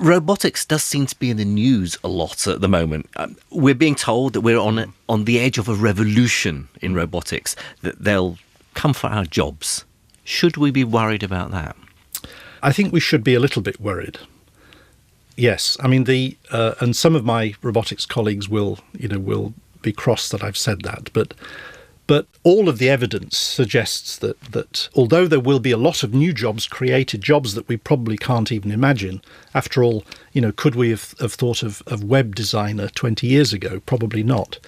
Robotics does seem to be in the news a lot at the moment. We're being told that we're on the edge of a revolution in robotics, that they'll come for our jobs. Should we be worried about that? I think we should be a little bit worried. Yes, I mean and some of my robotics colleagues will be cross that I've said that, but all of the evidence suggests that although there will be a lot of new jobs created, jobs that we probably can't even imagine. After all, could we have thought of web designer 20 years ago? Probably not.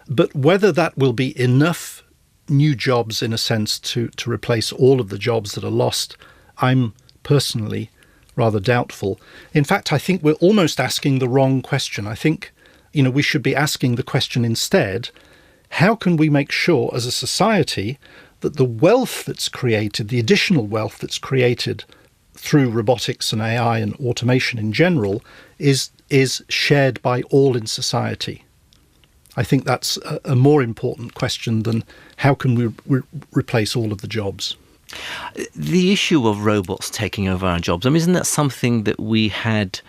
But whether that will be enough new jobs in a sense to replace all of the jobs that are lost, I'm personally rather doubtful. In fact, I think we're almost asking the wrong question. I think, we should be asking the question instead, how can we make sure as a society that the wealth that's created, the additional wealth that's created through robotics and AI and automation in general, is shared by all in society? I think that's a more important question than how can we replace all of the jobs. The issue of robots taking over our jobs, isn't that something that we had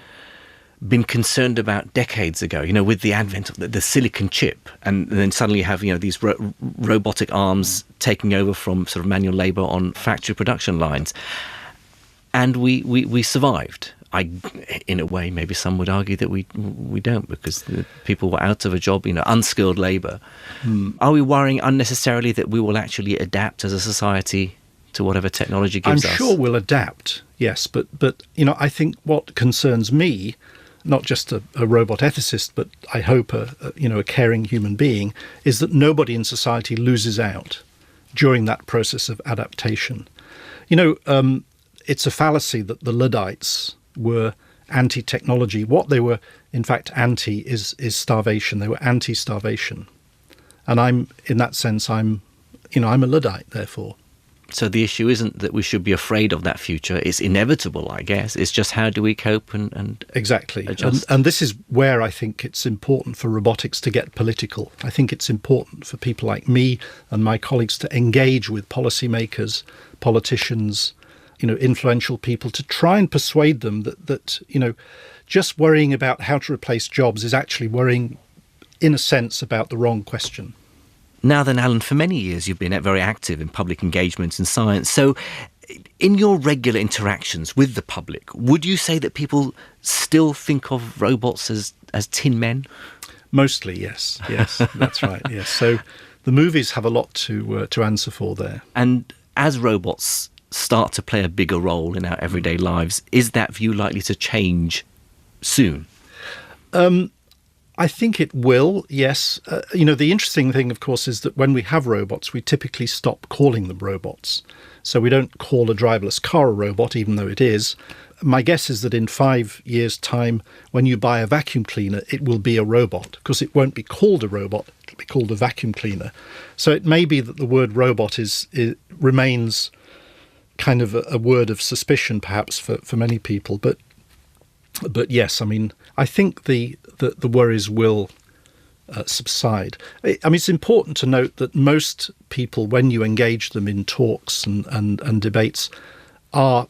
been concerned about decades ago, with the advent of the silicon chip, and then suddenly you have, these robotic arms taking over from sort of manual labour on factory production lines. And we survived. In a way, maybe some would argue that we don't, because the people were out of a job, unskilled labour. Are we worrying unnecessarily that we will actually adapt as a society to whatever technology gives us? I'm sure we'll adapt, yes, but I think what concerns me, not just a robot ethicist, but I hope a caring human being, is that nobody in society loses out during that process of adaptation. It's a fallacy that the Luddites were anti-technology. What they were, in fact, anti is starvation. They were anti-starvation. And I'm a Luddite, therefore. So the issue isn't that we should be afraid of that future. It's inevitable, I guess. It's just how do we cope and exactly adjust. And this is where I think it's important for robotics to get political. I think it's important for people like me and my colleagues to engage with policymakers, politicians, influential people, to try and persuade them that just worrying about how to replace jobs is actually worrying, in a sense, about the wrong question. Now then, Alan, for many years you've been very active in public engagement in science. So in your regular interactions with the public, would you say that people still think of robots as tin men? Mostly, yes. Yes, that's right, yes. So the movies have a lot to answer for there. And as robots start to play a bigger role in our everyday lives, is that view likely to change soon? I think it will, yes. The interesting thing, of course, is that when we have robots, we typically stop calling them robots. So we don't call a driverless car a robot, even though it is. My guess is that in 5 years' time, when you buy a vacuum cleaner, it will be a robot, because it won't be called a robot, it'll be called a vacuum cleaner. So it may be that the word robot remains kind of a word of suspicion, perhaps, for many people. But yes, I think the worries will subside. It's important to note that most people, when you engage them in talks and debates, are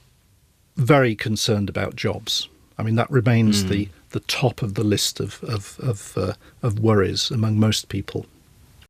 very concerned about jobs. That remains the top of the list of worries among most people.